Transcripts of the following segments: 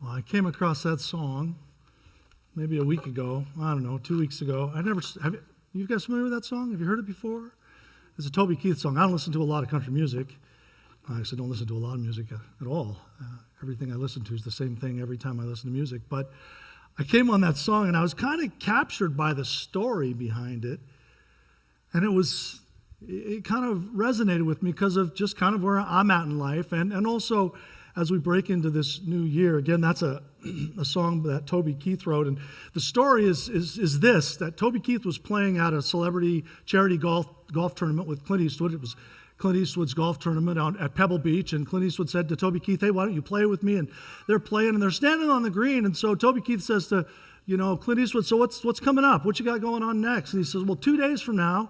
Well, I came across that song maybe a week ago. I don't know, 2 weeks ago. You guys familiar with that song? Have you heard it before? It's a Toby Keith song. I don't listen to a lot of country music. I actually don't listen to a lot of music at all. Everything I listen to is the same thing every time I listen to music. But I came on that song, and I was kind of captured by the story behind it. And it kind of resonated with me because of just kind of where I'm at in life. And also, as we break into this new year, again, that's a song that Toby Keith wrote. And the story is this, that Toby Keith was playing at a celebrity charity golf tournament with Clint Eastwood. It was Clint Eastwood's golf tournament at Pebble Beach, and Clint Eastwood said to Toby Keith, "Hey, why don't you play with me?" And they're playing, and they're standing on the green, and so Toby Keith says to, Clint Eastwood, "So what's coming up? What you got going on next?" And he says, "Well, 2 days from now,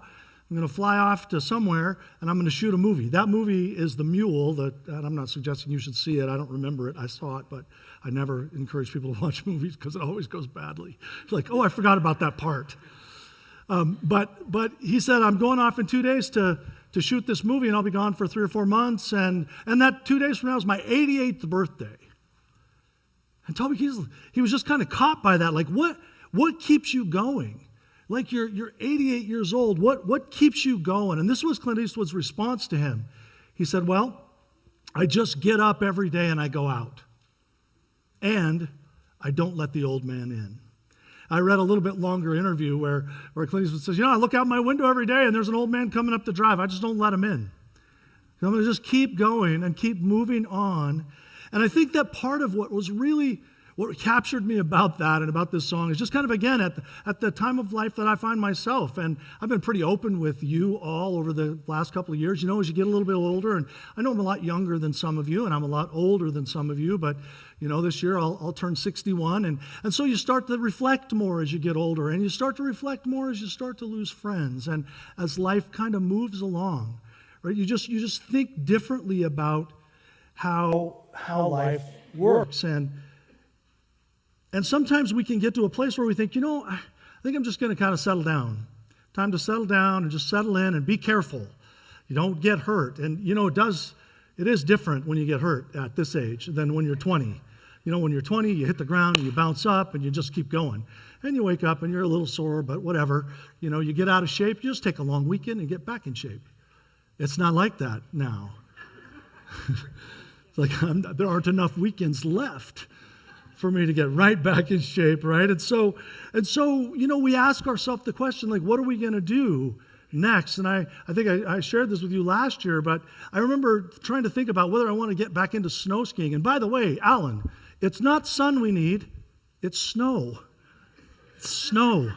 I'm going to fly off to somewhere, and I'm going to shoot a movie." That movie is The Mule. And I'm not suggesting you should see it. I don't remember it. I saw it, but I never encourage people to watch movies because it always goes badly. It's like, oh, I forgot about that part. But he said, "I'm going off in 2 days to shoot this movie, and I'll be gone for 3 or 4 months. And that 2 days from now is my 88th birthday." And Toby Keith, he was just kind of caught by that. Like, what keeps you going? Like, you're 88 years old. What keeps you going? And this was Clint Eastwood's response to him. He said, "Well, I just get up every day and I go out. And I don't let the old man in." I read a little bit longer interview where Clint Eastwood says, "I look out my window every day and there's an old man coming up the drive. I just don't let him in. I'm going to just keep going and keep moving on." And I think that part of what captured me about that and about this song is just kind of, again, at the time of life that I find myself. And I've been pretty open with you all over the last couple of years, as you get a little bit older. And I know I'm a lot younger than some of you, and I'm a lot older than some of you, but this year I'll turn 61. And so you start to reflect more as you get older, and you start to reflect more as you start to lose friends. And as life kind of moves along, right, you just think differently about how life works. And sometimes we can get to a place where we think, I think I'm just going to kind of settle down. Time to settle down and just settle in and be careful. You don't get hurt. And, it is different when you get hurt at this age than when you're 20. When you're 20, you hit the ground and you bounce up and you just keep going. And you wake up and you're a little sore, but whatever. You get out of shape, you just take a long weekend and get back in shape. It's not like that now. It's like there aren't enough weekends left for me to get right back in shape, right? And so, we ask ourselves the question, like, what are we going to do next? And I think I shared this with you last year, but I remember trying to think about whether I want to get back into snow skiing. And by the way, Alan, it's not sun we need, it's snow. It's snow.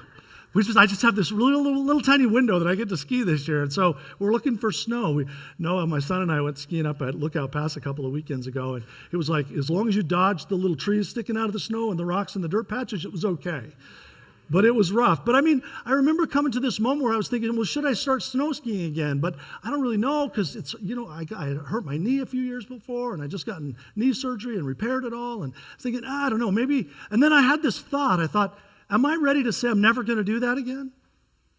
I just have this little tiny window that I get to ski this year. And so we're looking for snow. Noah, my son, and I went skiing up at Lookout Pass a couple of weekends ago. And it was like, as long as you dodged the little trees sticking out of the snow and the rocks and the dirt patches, it was okay. But it was rough. But I remember coming to this moment where I was thinking, well, should I start snow skiing again? But I don't really know because it's, I hurt my knee a few years before, and I just gotten knee surgery and repaired it all. And I was thinking, I don't know, maybe. And then I had this thought. I thought, am I ready to say I'm never going to do that again?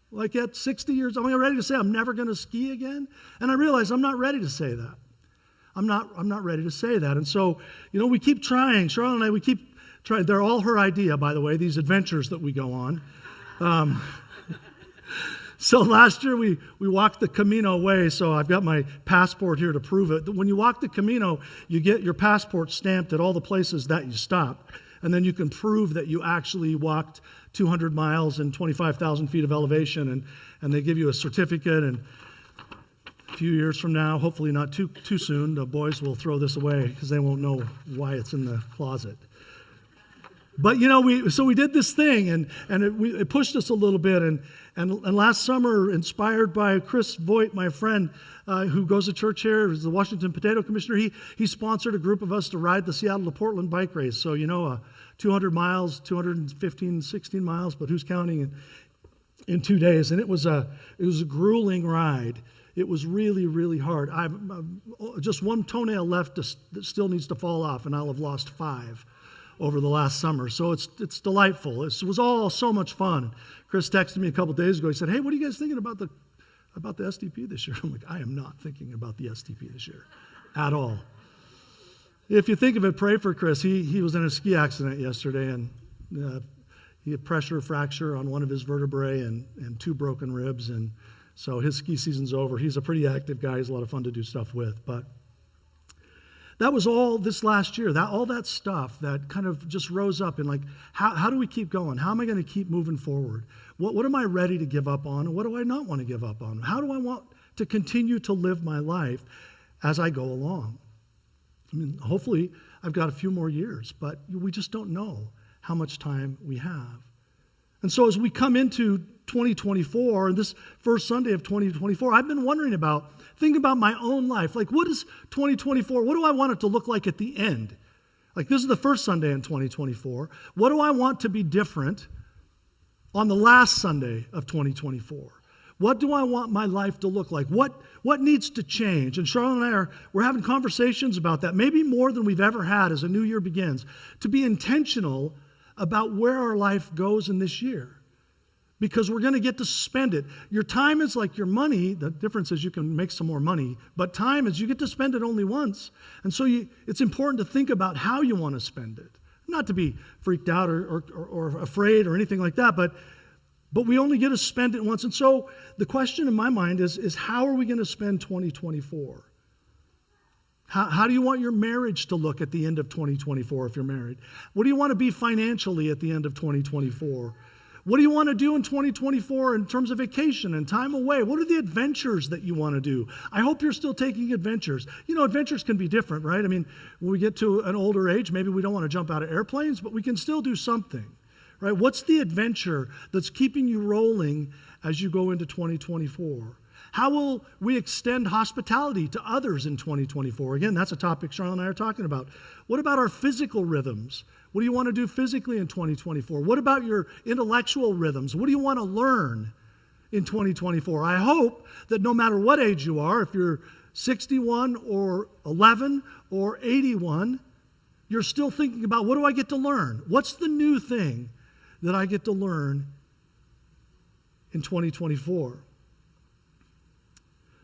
Like at 60 years, am I ready to say I'm never going to ski again? And I realized I'm not ready to say that. I'm not ready to say that. And so, we keep trying. Charlotte and I, we keep trying. They're all her idea, by the way, these adventures that we go on. So last year we walked the Camino way, so I've got my passport here to prove it. When you walk the Camino, you get your passport stamped at all the places that you stop. And then you can prove that you actually walked 200 miles and 25,000 feet of elevation, and they give you a certificate. And a few years from now, hopefully not too soon, the boys will throw this away because they won't know why it's in the closet. But we did this thing, and it pushed us a little bit. And last summer, inspired by Chris Voigt, my friend, who goes to church here, is the Washington Potato Commissioner. He sponsored a group of us to ride the Seattle to Portland bike race. So 200 miles, 215, 16 miles, but who's counting in 2 days? And it was a grueling ride. It was really, really hard. Just one toenail left that still needs to fall off, and I'll have lost 5 over the last summer. So it's delightful. It was all so much fun. Chris texted me a couple days ago. He said, "Hey, what are you guys thinking about the STP this year?" I'm like, I am not thinking about the STP this year at all. If you think of it, pray for Chris. He was in a ski accident yesterday, and he had pressure fracture on one of his vertebrae and 2 broken ribs, and so his ski season's over. He's a pretty active guy. He's a lot of fun to do stuff with, but that was all this last year, all that stuff that kind of just rose up, and like, how do we keep going? How am I going to keep moving forward? What am I ready to give up on, and what do I not want to give up on? How do I want to continue to live my life as I go along? I mean, hopefully I've got a few more years, but we just don't know how much time we have. And so as we come into 2024, and this first Sunday of 2024, I've been thinking about my own life. Like, what is 2024? What do I want it to look like at the end? Like, this is the first Sunday in 2024. What do I want to be different on the last Sunday of 2024? What do I want my life to look like? What needs to change? And Charlotte and we're having conversations about that, maybe more than we've ever had as a new year begins, to be intentional about where our life goes in this year. Because we're going to get to spend it. Your time is like your money. The difference is you can make some more money, but time is you get to spend it only once. And so it's important to think about how you want to spend it. Not to be freaked out or afraid or anything like that, but we only get to spend it once. And so the question in my mind is how are we going to spend 2024? How do you want your marriage to look at the end of 2024 if you're married? What do you want to be financially at the end of 2024? What do you want to do in 2024 in terms of vacation and time away? What are the adventures that you want to do? I hope you're still taking adventures. You know, adventures can be different, right? I mean, when we get to an older age, maybe we don't want to jump out of airplanes, but we can still do something, right? What's the adventure that's keeping you rolling as you go into 2024? How will we extend hospitality to others in 2024? Again, that's a topic Charlotte and I are talking about. What about our physical rhythms? What do you want to do physically in 2024? What about your intellectual rhythms? What do you want to learn in 2024? I hope that no matter what age you are, if you're 61 or 11 or 81, you're still thinking about, what do I get to learn? What's the new thing that I get to learn in 2024?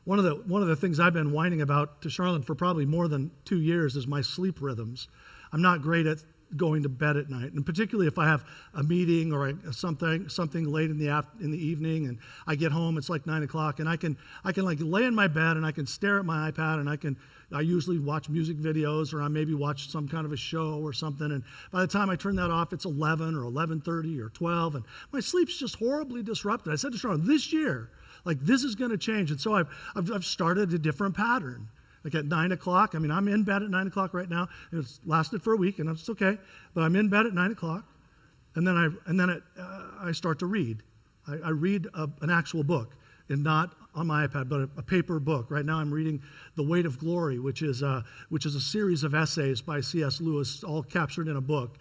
One of the things I've been whining about to Charlotte for probably more than 2 years is my sleep rhythms. I'm not great at going to bed at night, and particularly if I have a meeting or something late in the evening, and I get home, it's like 9 o'clock, and I can like lay in my bed and I can stare at my iPad, and I usually watch music videos, or I maybe watch some kind of a show or something, and by the time I turn that off, it's 11 or 11:30 or 12, and my sleep's just horribly disrupted. I said to Charlotte, this year, like, this is going to change. And so I've started a different pattern. Like at 9 o'clock, I mean, I'm in bed at 9 o'clock right now. It's lasted for a week, and it's okay. But I'm in bed at 9 o'clock, and then I start to read. I read an actual book, and not on my iPad, but a paper book. Right now I'm reading The Weight of Glory, which is a series of essays by C.S. Lewis, all captured in a book.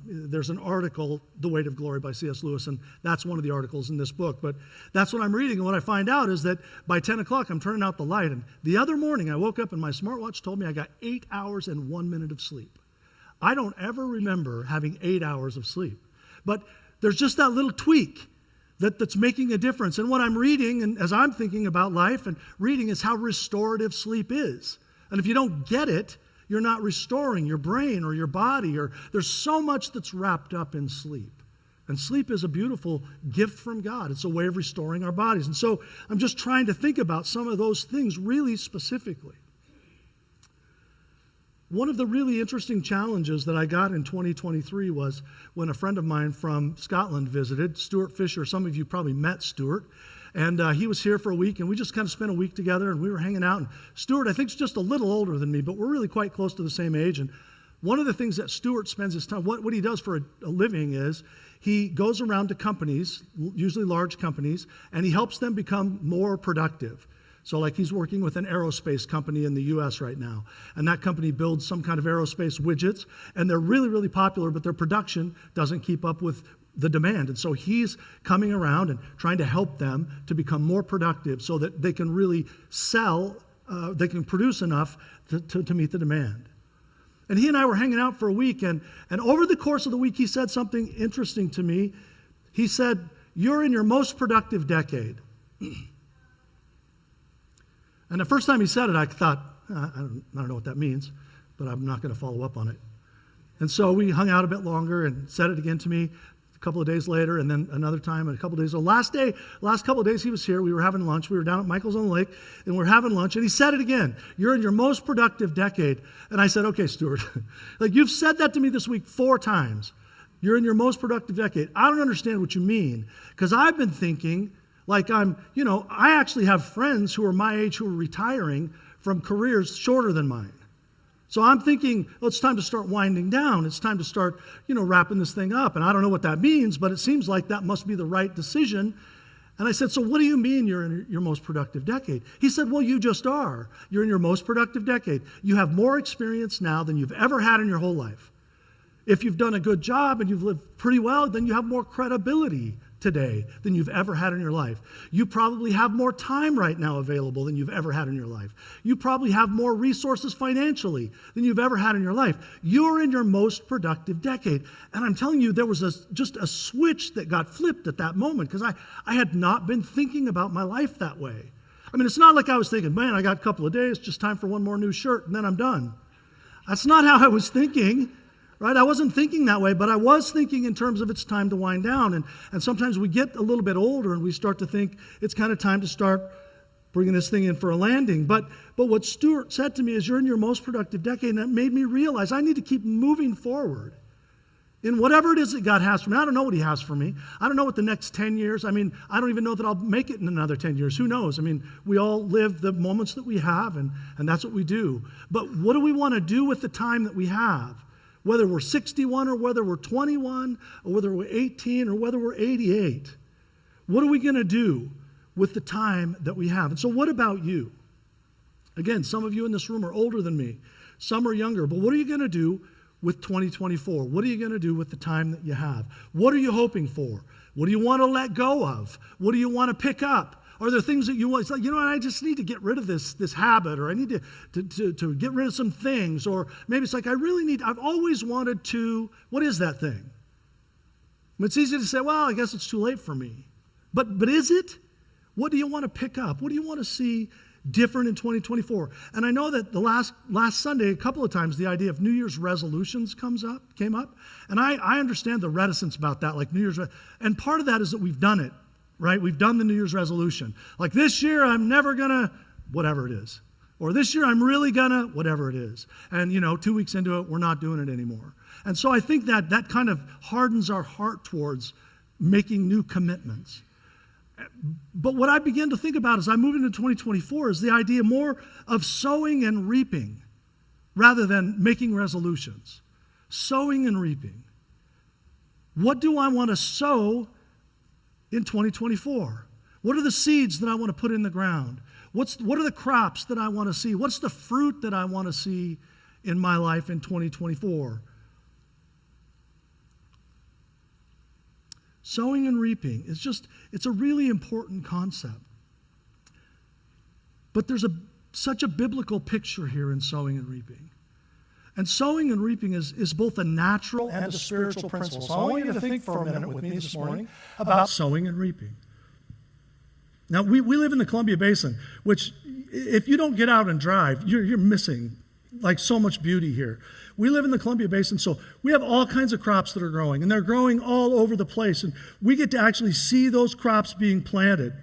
There's an article, The Weight of Glory by C.S. Lewis, and that's one of the articles in this book. But that's what I'm reading, and what I find out is that by 10 o'clock, I'm turning out the light. And the other morning, I woke up, and my smartwatch told me I got 8 hours and 1 minute of sleep. I don't ever remember having 8 hours of sleep. But there's just that little tweak that's making a difference. And what I'm reading, and as I'm thinking about life and reading, is how restorative sleep is. And if you don't get it, you're not restoring your brain or your body, or there's so much that's wrapped up in sleep. And sleep is a beautiful gift from God. It's a way of restoring our bodies. And so I'm just trying to think about some of those things really specifically. One of the really interesting challenges that I got in 2023 was when a friend of mine from Scotland visited, Stuart Fisher. Some of you probably met Stuart. And he was here for a week, and we just kind of spent a week together, and we were hanging out. And Stuart, I think, is just a little older than me, but we're really quite close to the same age. And one of the things that Stuart spends his time, what he does for a living is he goes around to companies, usually large companies, and he helps them become more productive. So like he's working with an aerospace company in the U.S. right now, and that company builds some kind of aerospace widgets, and they're really, really popular, but their production doesn't keep up with the demand. And so he's coming around and trying to help them to become more productive so that they can really sell, they can produce enough to meet the demand. And he and I were hanging out for a week, and over the course of the week, he said something interesting to me. He said, "You're in your most productive decade." And the first time he said it, I thought, I don't know what that means. but I'm not going to follow up on it. And so we hung out a bit longer and said it again to me a couple of days later, and then another time and a couple of days. The last couple of days he was here, we were having lunch. We were down at Michael's on the Lake, and we were having lunch, and he said it again. You're in your most productive decade. And I said, okay, Stuart, like you've said that to me this week 4 times. You're in your most productive decade. I don't understand what you mean, because I've been thinking like I actually have friends who are my age who are retiring from careers shorter than mine. So I'm thinking, well, it's time to start winding down. It's time to start, wrapping this thing up. And I don't know what that means, but it seems like that must be the right decision. And I said, so what do you mean you're in your most productive decade? He said, well, you just are. You're in your most productive decade. You have more experience now than you've ever had in your whole life. If you've done a good job and you've lived pretty well, then you have more credibility today than you've ever had in your life. You probably have more time right now available than you've ever had in your life. You probably have more resources financially than you've ever had in your life. You're in your most productive decade. And I'm telling you, there was just a switch that got flipped at that moment, because I had not been thinking about my life that way. I mean, it's not like I was thinking, man, I got a couple of days, just time for one more new shirt, and then I'm done. That's not how I was thinking. Right? I wasn't thinking that way, but I was thinking in terms of it's time to wind down. And sometimes we get a little bit older and we start to think it's kind of time to start bringing this thing in for a landing. But what Stuart said to me is, you're in your most productive decade, and that made me realize I need to keep moving forward in whatever it is that God has for me. I don't know what he has for me. I don't know what the next 10 years, I don't even know that I'll make it in another 10 years. Who knows? We all live the moments that we have, and that's what we do. But what do we want to do with the time that we have? Whether we're 61 or whether we're 21 or whether we're 18 or whether we're 88. What are we going to do with the time that we have? And so what about you? Again, some of you in this room are older than me. Some are younger. But what are you going to do with 2024? What are you going to do with the time that you have? What are you hoping for? What do you want to let go of? What do you want to pick up? Are there things that you want? It's like, I just need to get rid of this habit, or I need to get rid of some things, or maybe it's like I've always wanted to, what is that thing? It's easy to say, well, I guess it's too late for me. But is it? What do you want to pick up? What do you want to see different in 2024? And I know that the last Sunday, a couple of times, the idea of New Year's resolutions came up. And I understand the reticence about that, like New Year's, and part of that is that we've done it. Right? We've done the New Year's resolution. Like this year, I'm never going to, whatever it is. Or this year, I'm really going to, whatever it is. And, 2 weeks into it, we're not doing it anymore. And so I think that kind of hardens our heart towards making new commitments. But what I begin to think about as I move into 2024 is the idea more of sowing and reaping rather than making resolutions. Sowing and reaping. What do I want to sow in 2024? What are the seeds that I want to put in the ground? What are the crops that I want to see? What's the fruit that I want to see in my life in 2024? Sowing and reaping it's a really important concept. But there's such a biblical picture here in sowing and reaping. And sowing and reaping is both a natural and a spiritual principle. So I want you to think for a minute with me this morning about sowing and reaping. Now, we live in the Columbia Basin, which if you don't get out and drive, you're missing like so much beauty here. We live in the Columbia Basin, so we have all kinds of crops that are growing, and they're growing all over the place, and we get to actually see those crops being planted.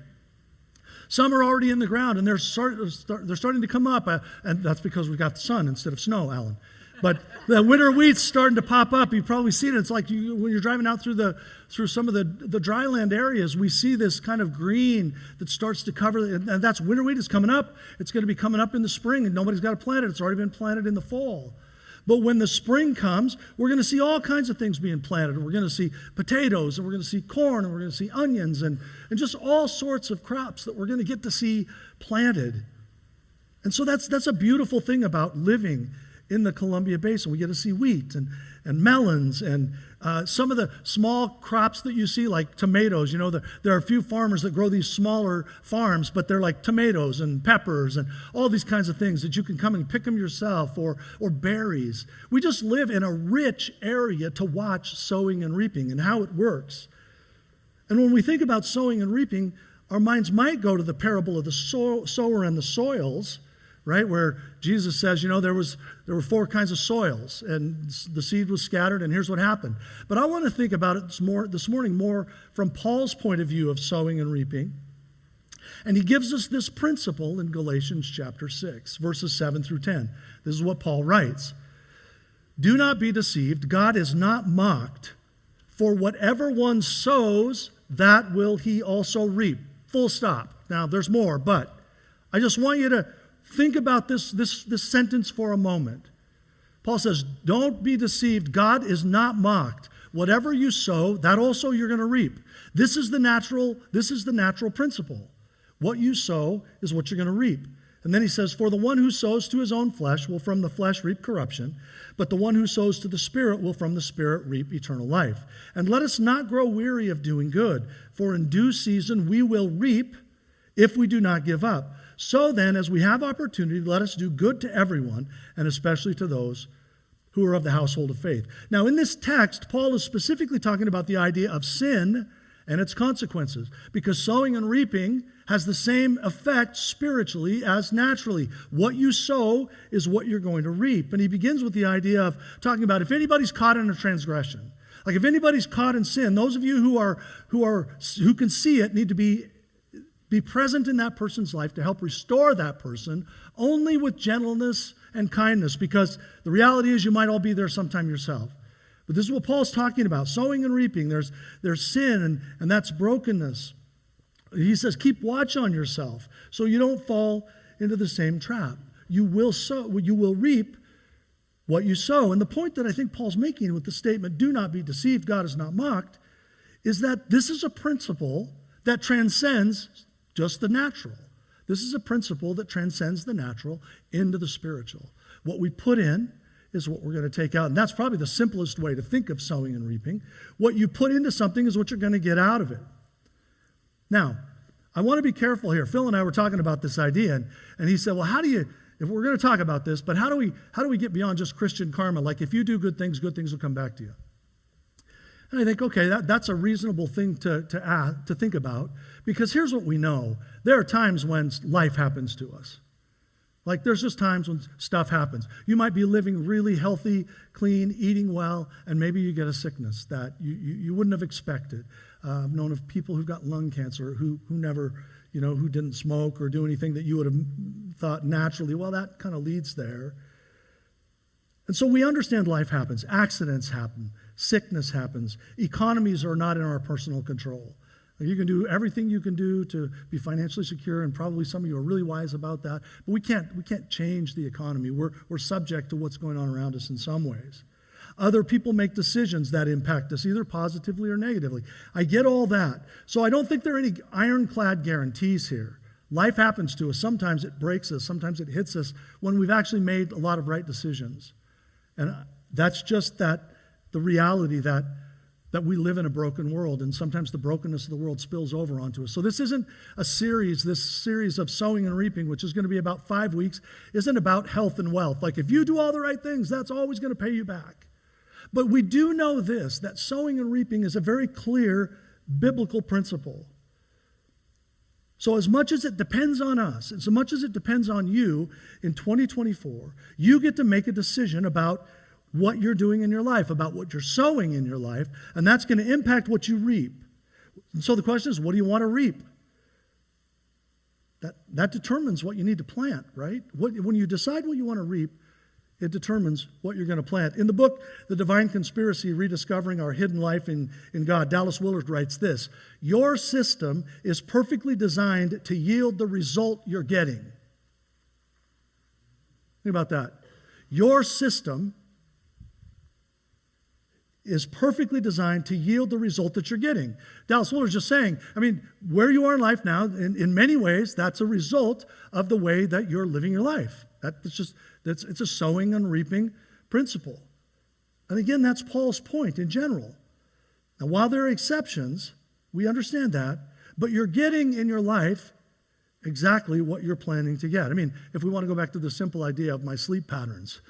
Some are already in the ground, and they're starting to come up, and that's because we got the sun instead of snow, Alan. But the winter wheat's starting to pop up. You've probably seen it. It's like when you're driving out through some of the dryland areas, we see this kind of green that starts to cover, and that's winter wheat is coming up. It's going to be coming up in the spring, and nobody's got to plant it. It's already been planted in the fall. But when the spring comes, we're going to see all kinds of things being planted. We're going to see potatoes, and we're going to see corn, and we're going to see onions, and just all sorts of crops that we're going to get to see planted. And so that's a beautiful thing about living in the Columbia Basin. We get to see wheat and melons and some of the small crops that you see, like tomatoes. There are a few farmers that grow these smaller farms, but they're like tomatoes and peppers and all these kinds of things that you can come and pick them yourself, or berries. We just live in a rich area to watch sowing and reaping and how it works. And when we think about sowing and reaping, our minds might go to the parable of the sower and the soils, right? Where Jesus says, there were 4 kinds of soils, and the seed was scattered, and here's what happened. But I want to think about it this morning more from Paul's point of view of sowing and reaping. And he gives us this principle in Galatians chapter 6, verses 7 through 10. This is what Paul writes. Do not be deceived. God is not mocked. For whatever one sows, that will he also reap. Full stop. Now, there's more, but I just want you to think about this sentence for a moment. Paul says, don't be deceived. God is not mocked. Whatever you sow, that also you're going to reap. This is the natural principle. What you sow is what you're going to reap. And then he says, for the one who sows to his own flesh will from the flesh reap corruption, but the one who sows to the Spirit will from the Spirit reap eternal life. And let us not grow weary of doing good, for in due season we will reap if we do not give up. So then, as we have opportunity, let us do good to everyone, and especially to those who are of the household of faith. Now, in this text, Paul is specifically talking about the idea of sin and its consequences, because sowing and reaping has the same effect spiritually as naturally. What you sow is what you're going to reap. And he begins with the idea of talking about if anybody's caught in a transgression, like if anybody's caught in sin, those of you who can see it need to be present in that person's life to help restore that person only with gentleness and kindness, because the reality is you might all be there sometime yourself. But this is what Paul's talking about, sowing and reaping. There's sin, and that's brokenness. He says, keep watch on yourself so you don't fall into the same trap. You will reap what you sow. And the point that I think Paul's making with the statement, do not be deceived, God is not mocked, is that this is a principle that transcends just the natural. This is a principle that transcends the natural into the spiritual. What we put in is what we're going to take out. And that's probably the simplest way to think of sowing and reaping. What you put into something is what you're going to get out of it. Now, I want to be careful here. Phil and I were talking about this idea, and he said, well, if we're going to talk about this, but how do we get beyond just Christian karma? Like if you do good things will come back to you. And I think, okay, that's a reasonable thing to think about, because here's what we know. There are times when life happens to us. Like there's just times when stuff happens. You might be living really healthy, clean, eating well, and maybe you get a sickness that you wouldn't have expected. I've known of people who've got lung cancer who never, who didn't smoke or do anything that you would have thought naturally, well, that kind of leads there. And so we understand life happens. Accidents happen. Sickness happens. Economies are not in our personal control. You can do everything you can do to be financially secure, and probably some of you are really wise about that. But we can't change the economy. We're subject to what's going on around us in some ways. Other people make decisions that impact us, either positively or negatively. I get all that. So I don't think there are any ironclad guarantees here. Life happens to us. Sometimes it breaks us. Sometimes it hits us when we've actually made a lot of right decisions. And that's just the reality that we live in a broken world, and sometimes the brokenness of the world spills over onto us. So this isn't this series of sowing and reaping, which is going to be about 5 weeks, isn't about health and wealth. Like if you do all the right things, that's always going to pay you back. But we do know this, that sowing and reaping is a very clear biblical principle. So as much as it depends on us, as much as it depends on you in 2024, you get to make a decision about what you're doing in your life, about what you're sowing in your life, and that's going to impact what you reap. And so the question is, what do you want to reap? That determines what you need to plant, right? When you decide what you want to reap, it determines what you're going to plant. In the book, The Divine Conspiracy, Rediscovering Our Hidden Life in God, Dallas Willard writes this: your system is perfectly designed to yield the result you're getting. Think about that. Your system is perfectly designed to yield the result that you're getting. Dallas Willard's just saying, where you are in life now, in many ways, that's a result of the way that you're living your life. It's a sowing and reaping principle. And again, that's Paul's point in general. Now, while there are exceptions, we understand that, but you're getting in your life exactly what you're planning to get. If we want to go back to the simple idea of my sleep patterns,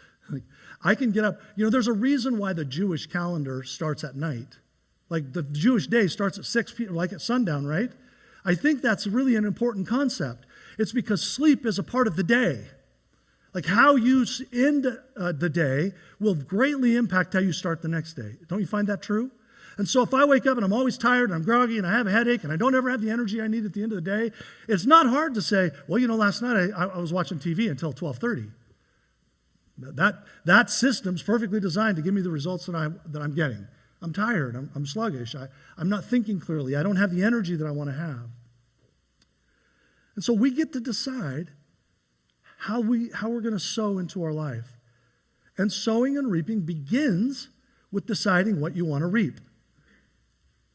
I can get up. There's a reason why the Jewish calendar starts at night. Like the Jewish day starts at 6 p.m., like at sundown, right? I think that's really an important concept. It's because sleep is a part of the day. Like how you end the day will greatly impact how you start the next day. Don't you find that true? And so if I wake up and I'm always tired and I'm groggy and I have a headache and I don't ever have the energy I need at the end of the day, it's not hard to say, well, last night I was watching TV until 12:30. That system's perfectly designed to give me the results that I'm getting. I'm tired. I'm sluggish. I'm not thinking clearly. I don't have the energy that I want to have. And so we get to decide how we're going to sow into our life. And sowing and reaping begins with deciding what you want to reap.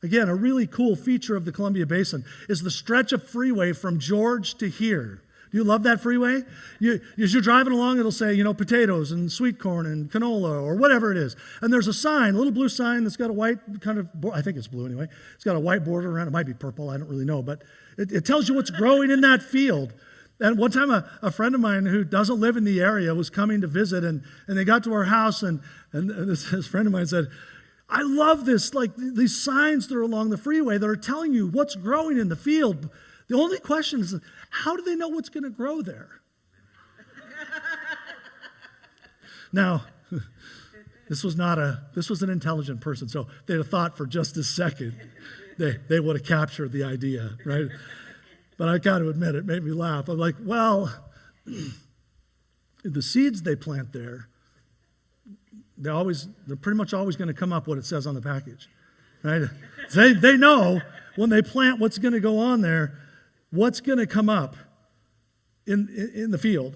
Again, a really cool feature of the Columbia Basin is the stretch of freeway from George to here. Do you love that freeway? As you're driving along, it'll say, potatoes and sweet corn and canola or whatever it is. And there's a sign, a little blue sign that's got a white I think it's blue anyway. It's got a white border around it. It might be purple. I don't really know. But it tells you what's growing in that field. And one time a friend of mine who doesn't live in the area was coming to visit, and they got to our house, and this friend of mine said, I love this, like these signs that are along the freeway that are telling you what's growing in the field. The only question is, how do they know what's going to grow there? Now, this was an intelligent person, so if they'd have thought for just a second, they would have captured the idea, right? But I got to admit, it made me laugh. I'm like, well, the seeds they plant there, they're pretty much always going to come up what it says on the package, right? They know when they plant what's going to go on there, what's going to come up in the field.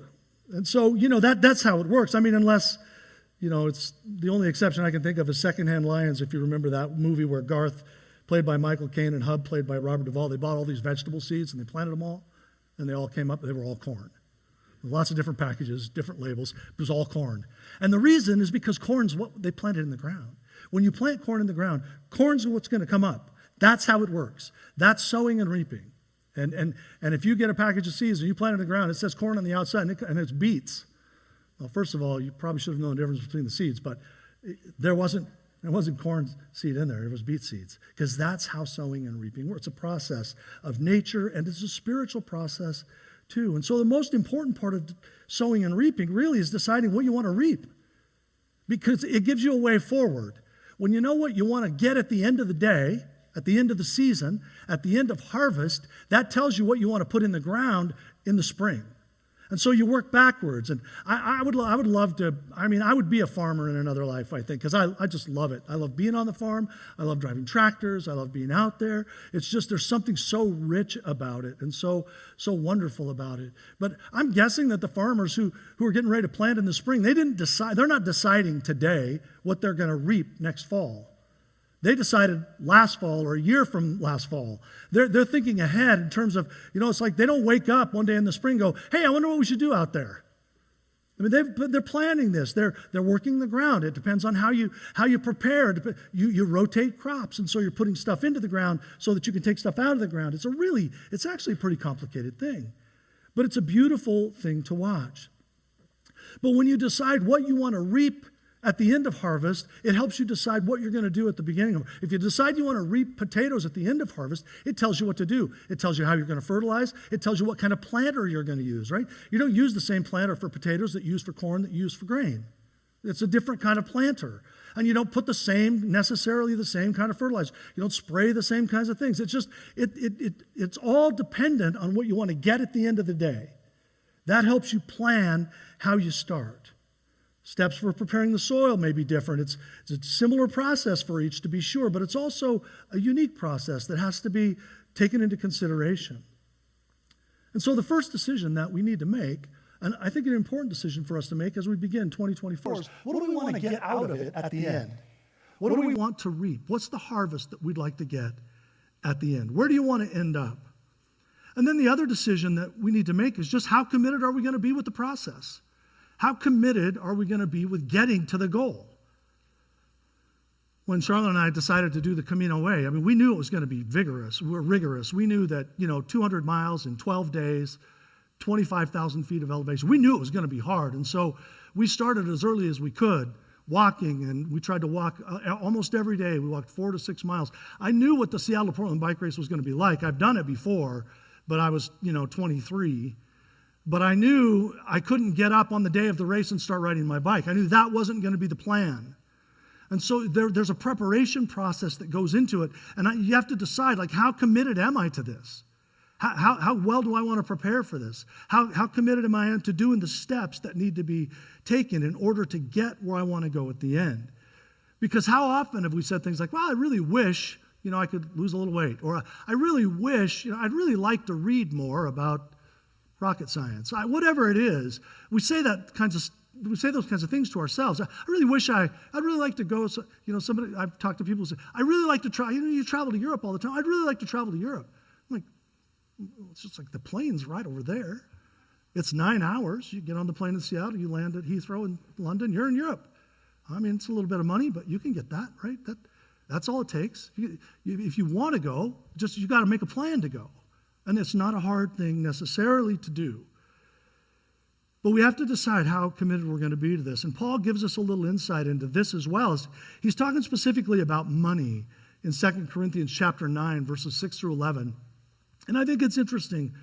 And so, that's how it works. I mean, unless, it's the only exception I can think of is Secondhand Lions, if you remember that movie where Garth, played by Michael Caine, and Hub, played by Robert Duvall, they bought all these vegetable seeds and they planted them all, and they all came up, they were all corn. Lots of different packages, different labels, it was all corn. And the reason is because corn's what they planted in the ground. When you plant corn in the ground, corn's what's going to come up. That's how it works. That's sowing and reaping. And if you get a package of seeds and you plant it in the ground, it says corn on the outside and it's beets. Well, first of all, you probably should have known the difference between the seeds, but there wasn't corn seed in there. It was beet seeds, because that's how sowing and reaping works. It's a process of nature, and it's a spiritual process too. And so the most important part of sowing and reaping really is deciding what you want to reap, because it gives you a way forward. When you know what you want to get at the end of the day, at the end of the season, at the end of harvest, that tells you what you want to put in the ground in the spring. And so you work backwards. And I would love to, I would be a farmer in another life, I think, because I just love it. I love being on the farm. I love driving tractors. I love being out there. It's just, there's something so rich about it and so wonderful about it. But I'm guessing that the farmers who are getting ready to plant in the spring, they're not deciding today what they're going to reap next fall. They decided last fall or a year from last fall. They're thinking ahead in terms of, it's like they don't wake up one day in the spring and go, hey, I wonder what we should do out there. I mean, they're planning this. They're working the ground. It depends on how you prepare. You rotate crops, and so you're putting stuff into the ground so that you can take stuff out of the ground. It's actually a pretty complicated thing. But it's a beautiful thing to watch. But when you decide what you want to reap at the end of harvest, it helps you decide what you're going to do at the beginning of it. If you decide you want to reap potatoes at the end of harvest, it tells you what to do. It tells you how you're going to fertilize. It tells you what kind of planter you're going to use, right? You don't use the same planter for potatoes that you use for corn that you use for grain. It's a different kind of planter. And you don't put necessarily the same kind of fertilizer. You don't spray the same kinds of things. It's just, it's all dependent on what you want to get at the end of the day. That helps you plan how you start. Steps for preparing the soil may be different. It's a similar process for each, to be sure, but it's also a unique process that has to be taken into consideration. And so the first decision that we need to make, and I think an important decision for us to make as we begin 2024, is what do we want to get out of it at the end? What do we want to reap? What's the harvest that we'd like to get at the end? Where do you want to end up? And then the other decision that we need to make is just how committed are we going to be with the process? How committed are we going to be with getting to the goal? When Charlotte and I decided to do the Camino Way, we knew it was going to be rigorous. We knew that, 200 miles in 12 days, 25,000 feet of elevation. We knew it was going to be hard. And so we started as early as we could walking, and we tried to walk almost every day. We walked 4 to 6 miles. I knew what the Seattle-Portland bike race was going to be like. I've done it before, but I was, 23. But I knew I couldn't get up on the day of the race and start riding my bike. I knew that wasn't going to be the plan. And so there's a preparation process that goes into it. And you have to decide, like, how committed am I to this? How well do I want to prepare for this? How committed am I to doing the steps that need to be taken in order to get where I want to go at the end? Because how often have we said things like, well, I really wish, I could lose a little weight. Or I really wish, I'd really like to read more about rocket science. Whatever it is, we say those kinds of things to ourselves. I really wish I'd really like to go, somebody, I've talked to people who say, I really like to try, you travel to Europe all the time. I'd really like to travel to Europe. I'm like, it's just like the plane's right over there. It's 9 hours. You get on the plane in Seattle, you land at Heathrow in London, you're in Europe. I mean, it's a little bit of money, but you can get that, right? That's all it takes. If you want to go, you got to make a plan to go. And it's not a hard thing necessarily to do. But we have to decide how committed we're going to be to this. And Paul gives us a little insight into this as well. He's talking specifically about money in 2 Corinthians chapter 9, verses 6 through 11. And I think it's interesting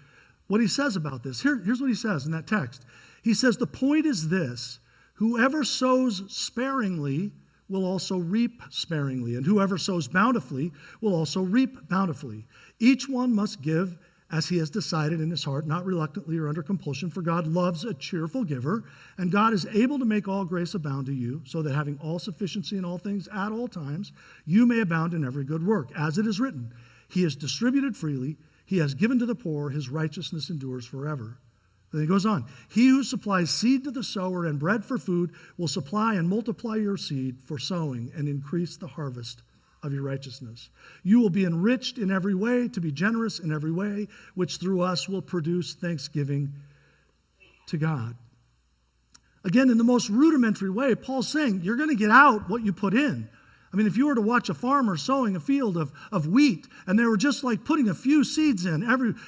what he says about this. Here's what he says in that text. He says, the point is this: whoever sows sparingly will also reap sparingly, and whoever sows bountifully will also reap bountifully. Each one must give as he has decided in his heart, not reluctantly or under compulsion, for God loves a cheerful giver, and God is able to make all grace abound to you, so that having all sufficiency in all things at all times, you may abound in every good work. As it is written, he has distributed freely, he has given to the poor, his righteousness endures forever. Then he goes on, he who supplies seed to the sower and bread for food will supply and multiply your seed for sowing and increase the harvest of your righteousness. You will be enriched in every way, to be generous in every way, which through us will produce thanksgiving to God. Again, in the most rudimentary way, Paul's saying you're going to get out what you put in. I mean, if you were to watch a farmer sowing a field of wheat, and they were just like putting a few seeds in,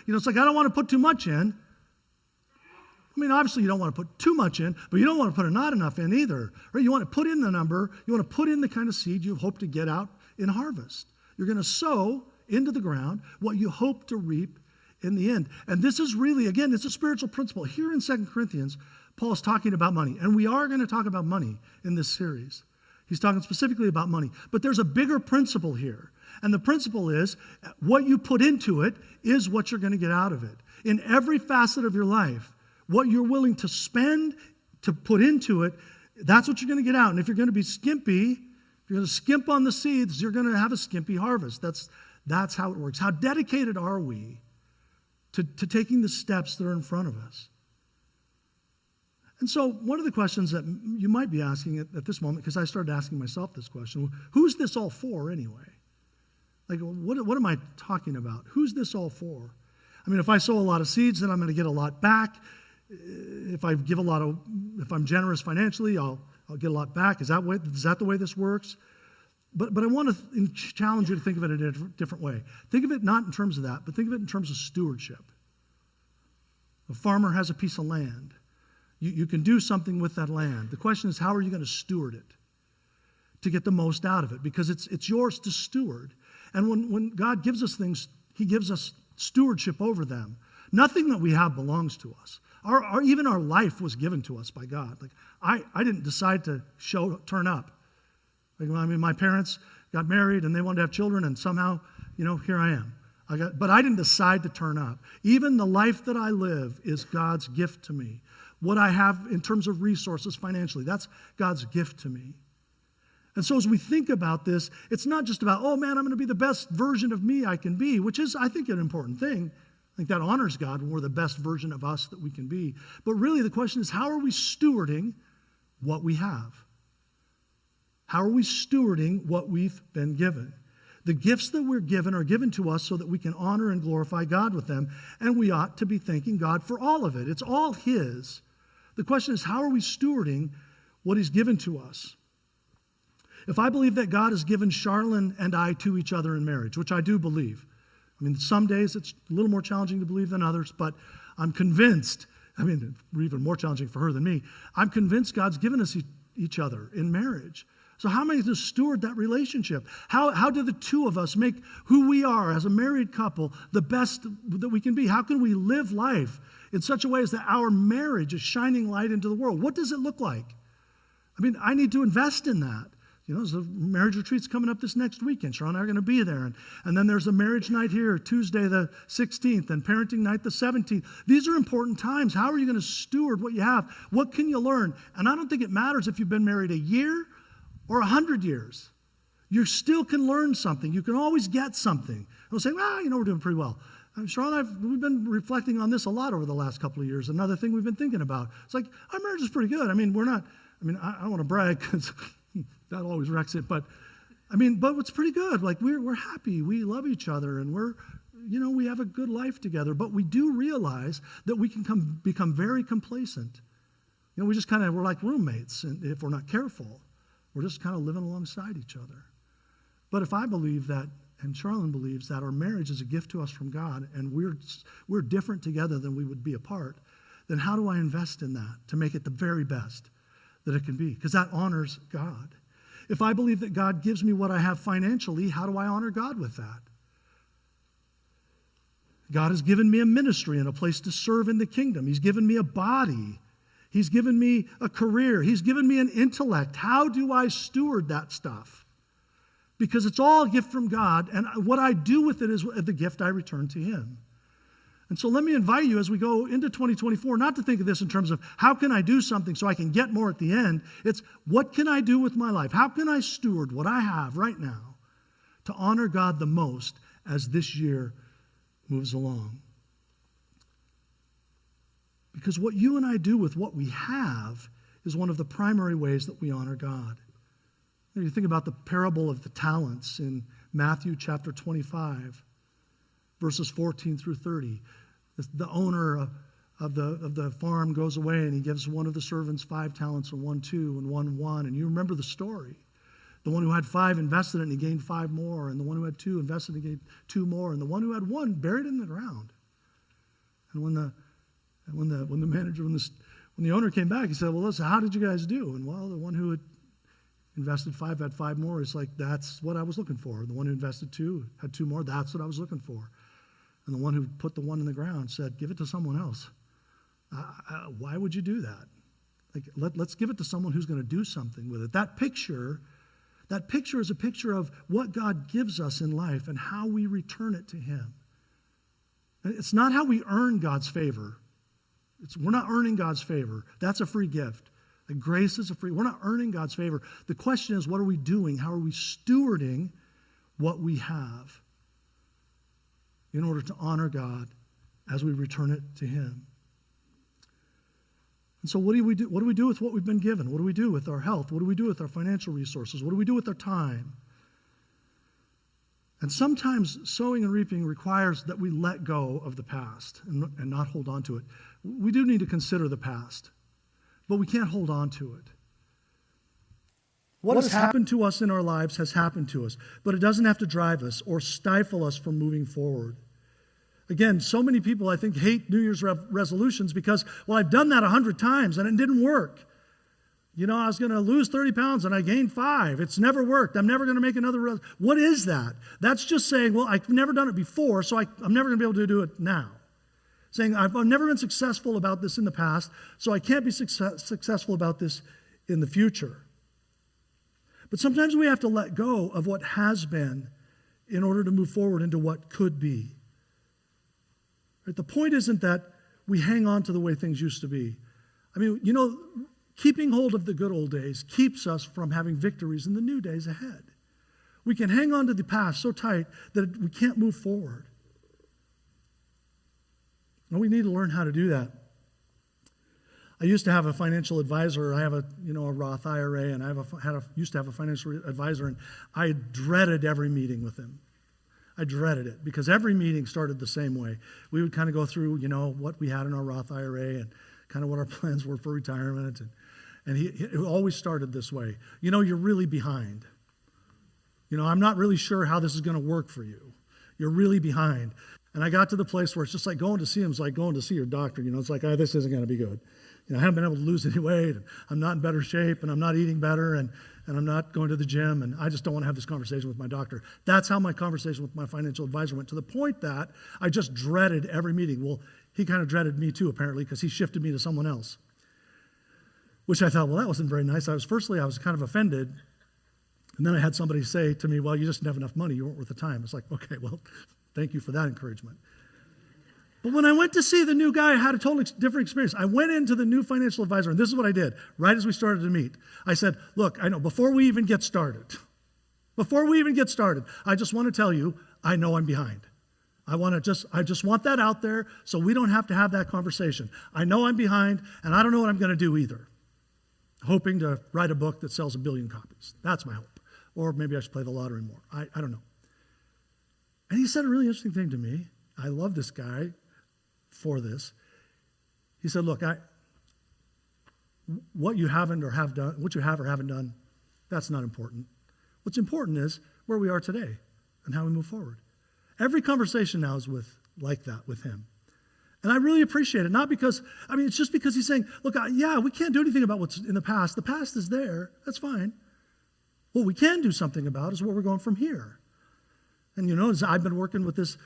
it's like, I don't want to put too much in. I mean, obviously you don't want to put too much in, but you don't want to put not enough in either. Right? You want to put in the number, you want to put in the kind of seed you hope to get out in harvest. You're going to sow into the ground what you hope to reap in the end. And this is really, again, it's a spiritual principle. Here in 2 Corinthians, Paul is talking about money. And we are going to talk about money in this series. He's talking specifically about money. But there's a bigger principle here. And the principle is, what you put into it is what you're going to get out of it. In every facet of your life, what you're willing to spend, to put into it, that's what you're going to get out. And if you're going to be skimpy, if you're going to skimp on the seeds, you're going to have a skimpy harvest. That's how it works. How dedicated are we to taking the steps that are in front of us? And so one of the questions that you might be asking at this moment, because I started asking myself this question, who's this all for anyway? Like, what am I talking about? Who's this all for? I mean, if I sow a lot of seeds, then I'm going to get a lot back. If I'm generous financially, I'll get a lot back. Is that the way this works? But I want to challenge you to think of it in a different way. Think of it not in terms of that, but think of it in terms of stewardship. A farmer has a piece of land. You can do something with that land. The question is, how are you going to steward it to get the most out of it? Because it's yours to steward. And when God gives us things, he gives us stewardship over them. Nothing that we have belongs to us. Even our life was given to us by God. Like I didn't decide to turn up. Like, I mean, my parents got married and they wanted to have children, and somehow, here I am. But I didn't decide to turn up. Even the life that I live is God's gift to me. What I have in terms of resources financially, that's God's gift to me. And so as we think about this, it's not just about, oh man, I'm going to be the best version of me I can be, which is, I think, an important thing. I think that honors God when we're the best version of us that we can be. But really the question is, how are we stewarding what we have? How are we stewarding what we've been given? The gifts that we're given are given to us so that we can honor and glorify God with them, and we ought to be thanking God for all of it. It's all his. The question is, how are we stewarding what he's given to us? If I believe that God has given Charlene and I to each other in marriage, which I do believe, I mean, some days it's a little more challenging to believe than others, but I'm convinced, even more challenging for her than me, I'm convinced God's given us each other in marriage. So how am I to steward that relationship? How do the two of us make who we are as a married couple the best that we can be? How can we live life in such a way as that our marriage is shining light into the world. What does it look like? I mean, I need to invest in that. You know, there's a marriage retreat's coming up this next weekend. Sharon and I are going to be there. And then there's a marriage night here, Tuesday the 16th, and parenting night the 17th. These are important times. How are you going to steward what you have? What can you learn? And I don't think it matters if you've been married a year or 100 years. You still can learn something. You can always get something. We'll say, well, you know, we're doing pretty well. Sharon and I, we've been reflecting on this a lot over the last couple of years. Another thing we've been thinking about. It's like, our marriage is pretty good. I mean, I don't want to brag because that always wrecks it. But it's pretty good. Like, we're happy. We love each other, and we have a good life together. But we do realize that we can become very complacent. You know, we're like roommates, and if we're not careful, we're just kind of living alongside each other. But if I believe that, and Charlene believes that our marriage is a gift to us from God, and we're different together than we would be apart, then how do I invest in that to make it the very best that it can be? Because that honors God. If I believe that God gives me what I have financially, how do I honor God with that? God has given me a ministry and a place to serve in the kingdom. He's given me a body. He's given me a career. He's given me an intellect. How do I steward that stuff? Because it's all a gift from God, and what I do with it is the gift I return to Him. And so let me invite you as we go into 2024, not to think of this in terms of how can I do something so I can get more at the end. It's what can I do with my life? How can I steward what I have right now to honor God the most as this year moves along? Because what you and I do with what we have is one of the primary ways that we honor God. You think about the parable of the talents in Matthew chapter 25, verses 14 through 30. The owner of the farm goes away, and he gives one of the servants 5 talents, and one 2, and one 1. And you remember the story. The one who had 5 invested it, and he gained 5 more. And the one who had 2 invested and gained 2 more. And the one who had 1 buried it in the ground. And when the owner came back, he said, well, listen, how did you guys do? And well, the one who had invested 5 had 5 more. It's like, that's what I was looking for. The one who invested 2 had 2 more. That's what I was looking for. And the one who put the 1 in the ground said, give it to someone else. Why would you do that? Like, let's give it to someone who's going to do something with it. That picture is a picture of what God gives us in life and how we return it to Him. And it's not how we earn God's favor. We're not earning God's favor. That's a free gift. Like, grace is a free. We're not earning God's favor. The question is, what are we doing? How are we stewarding what we have in order to honor God as we return it to Him? And so what do we do? What do we do with what we've been given? What do we do with our health? What do we do with our financial resources? What do we do with our time? And sometimes sowing and reaping requires that we let go of the past and not hold on to it. We do need to consider the past, but we can't hold on to it. What has happened to us in our lives has happened to us, but it doesn't have to drive us or stifle us from moving forward. Again, so many people, I think, hate New Year's resolutions because, well, I've done that 100 times and it didn't work. You know, I was going to lose 30 pounds and I gained 5. It's never worked. I'm never going to make another. What is that? That's just saying, well, I've never done it before, so I'm never going to be able to do it now. Saying, I've never been successful about this in the past, so I can't be successful about this in the future. But sometimes we have to let go of what has been in order to move forward into what could be. Right? The point isn't that we hang on to the way things used to be. I mean, you know, keeping hold of the good old days keeps us from having victories in the new days ahead. We can hang on to the past so tight that we can't move forward. And we need to learn how to do that. I used to have a financial advisor. I have a Roth IRA, and I used to have a financial advisor, and I dreaded every meeting with him. I dreaded it because every meeting started the same way. We would kind of go through, what we had in our Roth IRA and kind of what our plans were for retirement. And he always started this way. You're really behind. I'm not really sure how this is going to work for you. You're really behind. And I got to the place where it's just like going to see him is like going to see your doctor. It's like, this isn't going to be good. I haven't been able to lose any weight. And I'm not in better shape, and I'm not eating better, and I'm not going to the gym, and I just don't want to have this conversation with my doctor. That's how my conversation with my financial advisor went, to the point that I just dreaded every meeting. Well, he kind of dreaded me too, apparently, because he shifted me to someone else. Which I thought, well, that wasn't very nice. I was kind of offended. And then I had somebody say to me, well, you just didn't have enough money. You weren't worth the time. It's like, okay, well, thank you for that encouragement. But when I went to see the new guy, I had a totally different experience. I went into the new financial advisor, and this is what I did right as we started to meet. I said, look, I know, before we even get started, I just want to tell you, I know I'm behind. I just want that out there so we don't have to have that conversation. I know I'm behind, and I don't know what I'm going to do either. Hoping to write a book that sells 1 billion copies. That's my hope. Or maybe I should play the lottery more. I don't know. And he said a really interesting thing to me. I love this guy for this. He said, look, what you have or haven't done, that's not important. What's important is where we are today and how we move forward. Every conversation now is like that with him. And I really appreciate it. Not because, it's just because he's saying, look, we can't do anything about what's in the past. The past is there. That's fine. What we can do something about is where we're going from here. And, as I've been working with this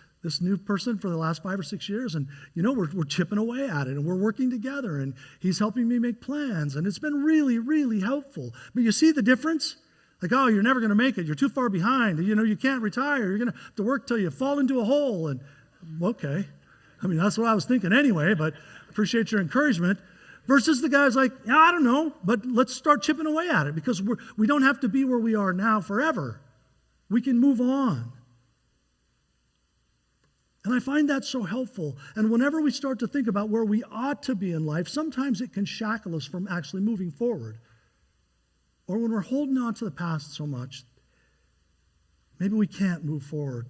new person for the last 5 or 6 years, and, we're chipping away at it, and we're working together, and he's helping me make plans, and it's been really, really helpful. But you see the difference? Like, oh, you're never going to make it. You're too far behind. You can't retire. You're going to have to work till you fall into a hole. And, okay. That's what I was thinking anyway, but appreciate your encouragement. Versus the guy's like, I don't know, but let's start chipping away at it because we don't have to be where we are now forever. We can move on. And I find that so helpful. And whenever we start to think about where we ought to be in life, sometimes it can shackle us from actually moving forward. Or when we're holding on to the past so much, maybe we can't move forward.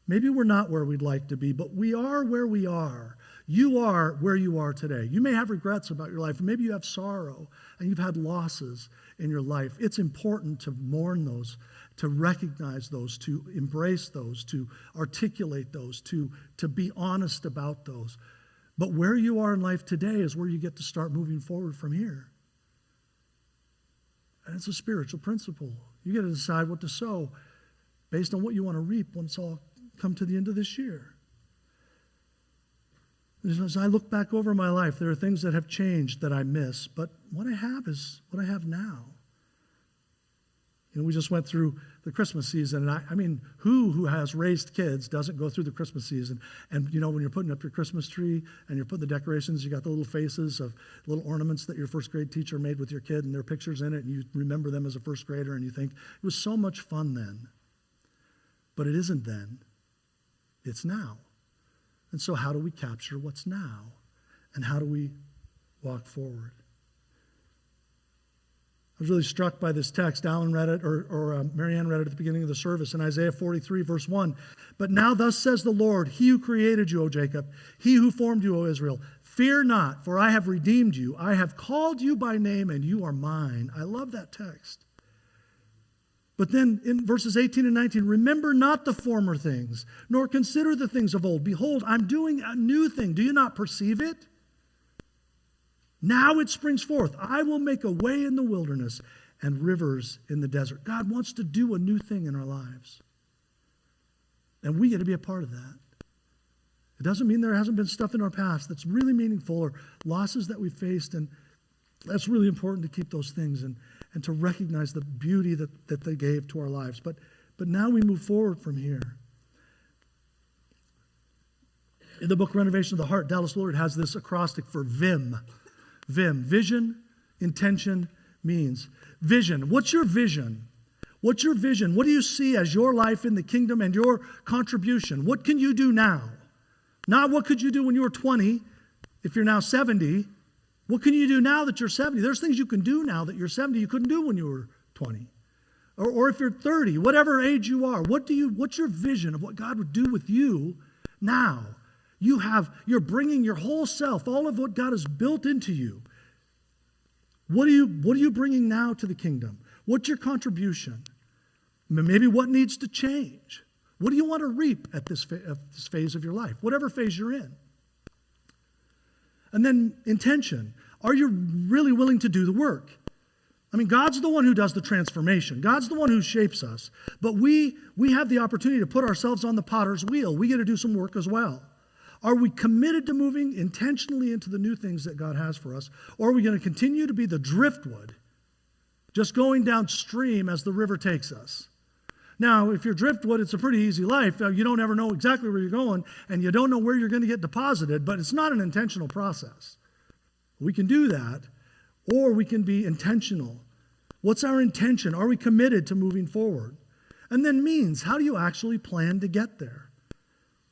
Maybe we're not where we'd like to be, but we are where we are. You are where you are today. You may have regrets about your life, and maybe you have sorrow, and you've had losses in your life. It's important to mourn those, to recognize those, to embrace those, to articulate those, to be honest about those. But where you are in life today is where you get to start moving forward from here. And it's a spiritual principle. You get to decide what to sow based on what you want to reap when it's all come to the end of this year. As I look back over my life, there are things that have changed that I miss, but what I have is what I have now. We just went through the Christmas season, and who has raised kids doesn't go through the Christmas season? And, when you're putting up your Christmas tree and you're putting the decorations, you got the little faces of little ornaments that your first grade teacher made with your kid, and there are pictures in it, and you remember them as a first grader, and you think, it was so much fun then. But it isn't then. It's now. And so how do we capture what's now? And how do we walk forward? I was really struck by this text. Alan read it, or Marianne read it at the beginning of the service in Isaiah 43, verse 1. But now thus says the Lord, he who created you, O Jacob, he who formed you, O Israel, fear not, for I have redeemed you. I have called you by name, and you are mine. I love that text. But then in verses 18 and 19, remember not the former things, nor consider the things of old. Behold, I'm doing a new thing. Do you not perceive it? Now it springs forth. I will make a way in the wilderness and rivers in the desert. God wants to do a new thing in our lives. And we get to be a part of that. It doesn't mean there hasn't been stuff in our past that's really meaningful or losses that we faced. And that's really important to keep those things and to recognize the beauty that they gave to our lives. But now we move forward from here. In the book Renovation of the Heart, Dallas Willard has this acrostic for VIM. VIM, vision, intention, means. Vision. What's your vision? What's your vision? What do you see as your life in the kingdom and your contribution? What can you do now? Not what could you do when you were 20, if you're now 70. What can you do now that you're 70? There's things you can do now that you're 70 you couldn't do when you were 20. Or if you're 30, whatever age you are, what's your vision of what God would do with you now? You're bringing your whole self, all of what God has built into you. What are you bringing now to the kingdom? What's your contribution? Maybe what needs to change? What do you want to reap at this phase of your life, whatever phase you're in? And then intention. Are you really willing to do the work? God's the one who does the transformation. God's the one who shapes us. But we have the opportunity to put ourselves on the potter's wheel. We get to do some work as well. Are we committed to moving intentionally into the new things that God has for us? Or are we going to continue to be the driftwood, just going downstream as the river takes us? Now, if you're driftwood, it's a pretty easy life. You don't ever know exactly where you're going, and you don't know where you're going to get deposited, but it's not an intentional process. We can do that, or we can be intentional. What's our intention? Are we committed to moving forward? And then means, how do you actually plan to get there?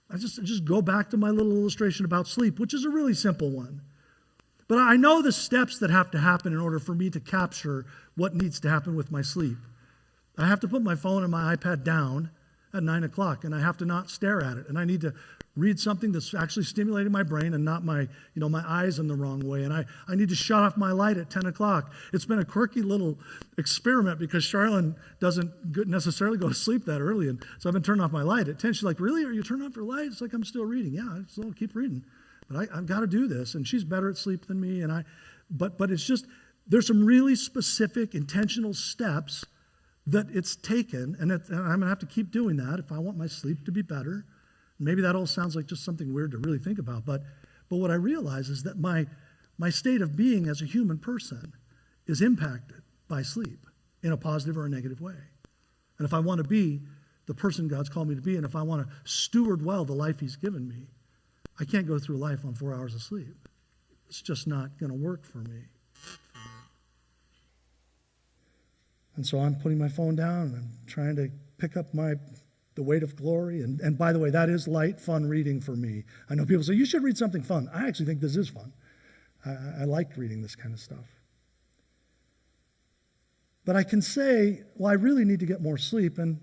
I just go back to my little illustration about sleep, which is a really simple one. But I know the steps that have to happen in order for me to capture what needs to happen with my sleep. I have to put my phone and my iPad down at 9 o'clock, and I have to not stare at it. And I need to read something that's actually stimulating my brain and not my eyes in the wrong way. And I need to shut off my light at 10 o'clock. It's been a quirky little experiment because Charlene doesn't necessarily go to sleep that early. And so I've been turning off my light at 10. She's like, really? Are you turning off your light? It's like, I'm still reading. Yeah, I'll keep reading. But I've got to do this. And she's better at sleep than me. But it's just, there's some really specific, intentional steps that it's taken. And I'm going to have to keep doing that if I want my sleep to be better. Maybe that all sounds like just something weird to really think about, but what I realize is that my state of being as a human person is impacted by sleep in a positive or a negative way. And if I want to be the person God's called me to be, and if I want to steward well the life He's given me, I can't go through life on 4 hours of sleep. It's just not going to work for me. And so I'm putting my phone down, and I'm trying to pick up the weight of glory. And by the way, that is light, fun reading for me. I know people say, you should read something fun. I actually think this is fun. I liked reading this kind of stuff. But I can say, well, I really need to get more sleep, and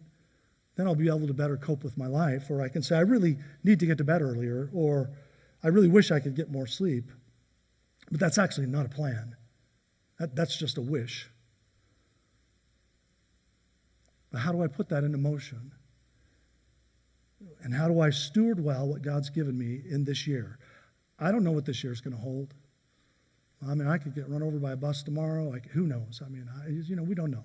then I'll be able to better cope with my life. Or I can say, I really need to get to bed earlier, or I really wish I could get more sleep. But that's actually not a plan. That's just a wish. But how do I put that into motion? And how do I steward well what God's given me in this year? I don't know what this year is going to hold. I mean, I could get run over by a bus tomorrow. Who knows? I mean, we don't know.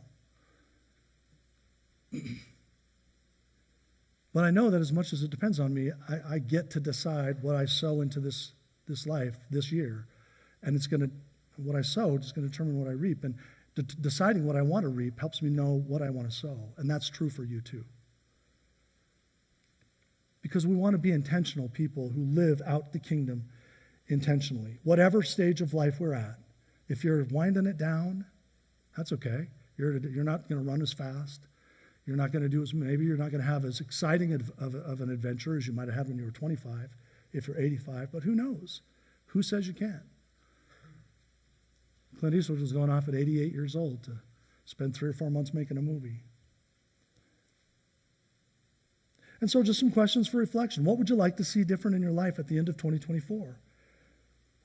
But I know that as much as it depends on me, I get to decide what I sow into this life this year. And what I sow is going to determine what I reap. And deciding what I want to reap helps me know what I want to sow. And that's true for you too. Because we want to be intentional people who live out the kingdom intentionally. Whatever stage of life we're at, if you're winding it down, that's okay. You're not going to run as fast. You're not going to do maybe you're not going to have as exciting of an adventure as you might have had when you were 25, if you're 85, but who knows? Who says you can't? Clint Eastwood was going off at 88 years old to spend 3 or 4 months making a movie. And so just some questions for reflection. What would you like to see different in your life at the end of 2024?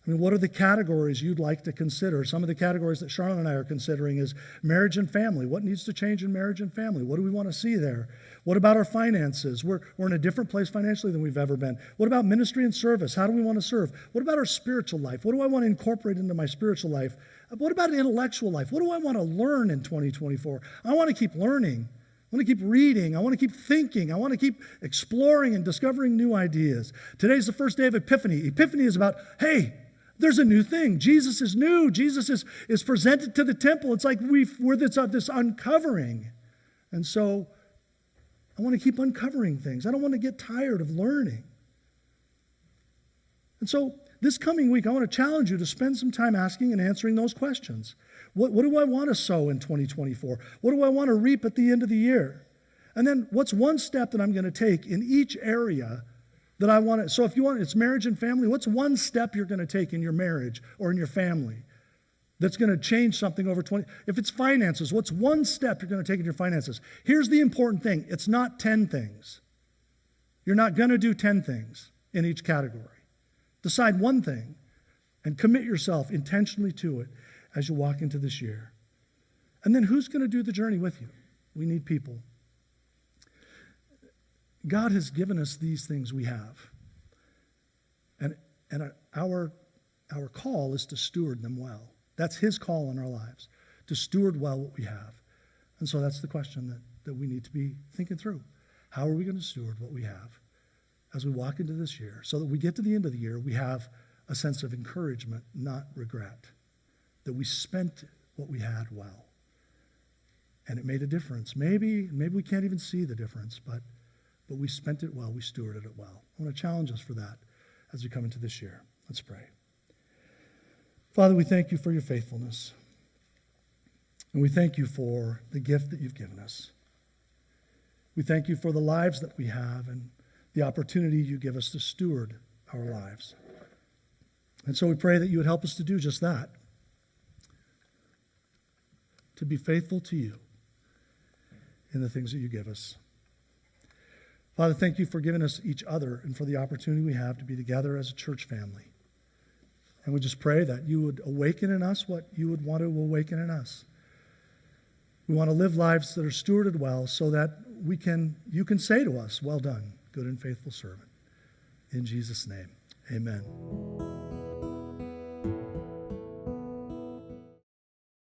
I mean, what are the categories you'd like to consider? Some of the categories that Charlotte and I are considering is marriage and family. What needs to change in marriage and family? What do we want to see there? What about our finances? We're in a different place financially than we've ever been. What about ministry and service? How do we want to serve? What about our spiritual life? What do I want to incorporate into my spiritual life? What about an intellectual life? What do I want to learn in 2024? I want to keep learning. I want to keep reading. I want to keep thinking. I want to keep exploring and discovering new ideas. Today's the first day of Epiphany. Epiphany is about, hey, there's a new thing. Jesus is new. Jesus is presented to the temple. It's like we're this uncovering. And so I want to keep uncovering things. I don't want to get tired of learning. And so this coming week, I want to challenge you to spend some time asking and answering those questions. What do I want to sow in 2024? What do I want to reap at the end of the year? And then what's one step that I'm going to take in each area that I want to? So if you want, it's marriage and family, what's one step you're going to take in your marriage or in your family that's going to change something over 20? If it's finances, what's one step you're going to take in your finances? Here's the important thing. It's not 10 things. You're not going to do 10 things in each category. Decide one thing and commit yourself intentionally to it as you walk into this year. And then who's going to do the journey with you? We need people. God has given us these things we have. And our call is to steward them well. That's His call in our lives, to steward well what we have. And so that's the question that we need to be thinking through. How are we going to steward what we have as we walk into this year, so that we get to the end of the year, we have a sense of encouragement, not regret, that we spent what we had well. And it made a difference. Maybe we can't even see the difference, but we spent it well, we stewarded it well. I want to challenge us for that as we come into this year. Let's pray. Father, we thank you for your faithfulness. And we thank you for the gift that you've given us. We thank you for the lives that we have and the opportunity you give us to steward our lives. And so we pray that you would help us to do just that, to be faithful to you in the things that you give us. Father, thank you for giving us each other and for the opportunity we have to be together as a church family. And we just pray that you would awaken in us what you would want to awaken in us. We want to live lives that are stewarded well so that you can say to us, well done, good and faithful servant. In Jesus' name, amen.